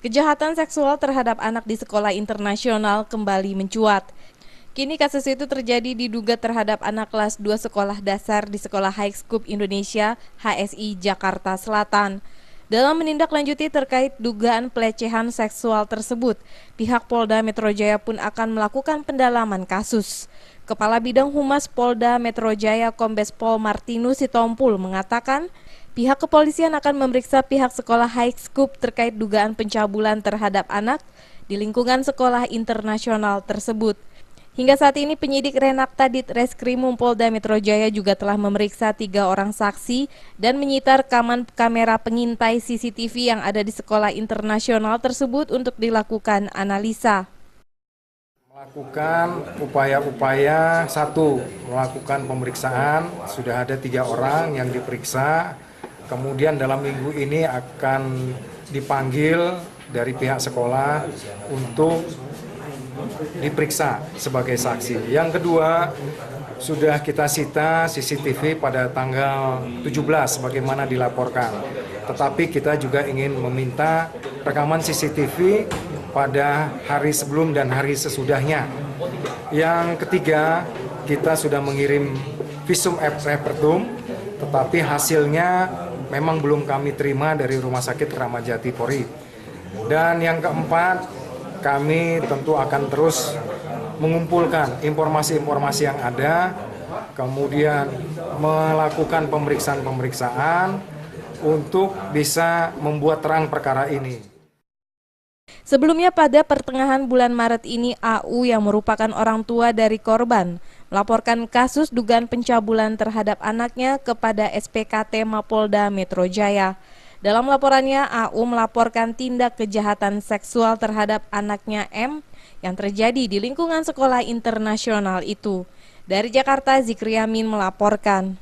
Kejahatan seksual terhadap anak di sekolah internasional kembali mencuat. Kini kasus itu terjadi diduga terhadap anak kelas 2 sekolah dasar di Sekolah High School Indonesia HSI Jakarta Selatan. Dalam menindaklanjuti terkait dugaan pelecehan seksual tersebut, pihak Polda Metro Jaya pun akan melakukan pendalaman kasus. Kepala Bidang Humas Polda Metro Jaya Kombes Pol Martinus Sitompul mengatakan, pihak kepolisian akan memeriksa pihak sekolah High School terkait dugaan pencabulan terhadap anak di lingkungan sekolah internasional tersebut. Hingga saat ini penyidik Renakta Ditreskrimum Polda Metro Jaya juga telah memeriksa 3 orang saksi dan menyita rekaman kamera pengintai CCTV yang ada di sekolah internasional tersebut untuk dilakukan analisa. Melakukan upaya-upaya, satu, melakukan pemeriksaan, sudah ada 3 orang yang diperiksa, kemudian dalam minggu ini akan dipanggil dari pihak sekolah untuk diperiksa sebagai saksi. Yang kedua, sudah kita sita CCTV pada tanggal 17 sebagaimana dilaporkan. Tetapi kita juga ingin meminta rekaman CCTV pada hari sebelum dan hari sesudahnya. Yang ketiga, kita sudah mengirim visum et repertum, tetapi hasilnya memang belum kami terima dari Rumah Sakit Kramat Jati Polri. Dan yang keempat, kami tentu akan terus mengumpulkan informasi-informasi yang ada, kemudian melakukan pemeriksaan-pemeriksaan untuk bisa membuat terang perkara ini. Sebelumnya pada pertengahan bulan Maret ini, AU yang merupakan orang tua dari korban melaporkan kasus dugaan pencabulan terhadap anaknya kepada SPKT Mapolda Metro Jaya. Dalam laporannya, AU melaporkan tindak kejahatan seksual terhadap anaknya M yang terjadi di lingkungan sekolah internasional itu. Dari Jakarta, Zikri Yamin melaporkan.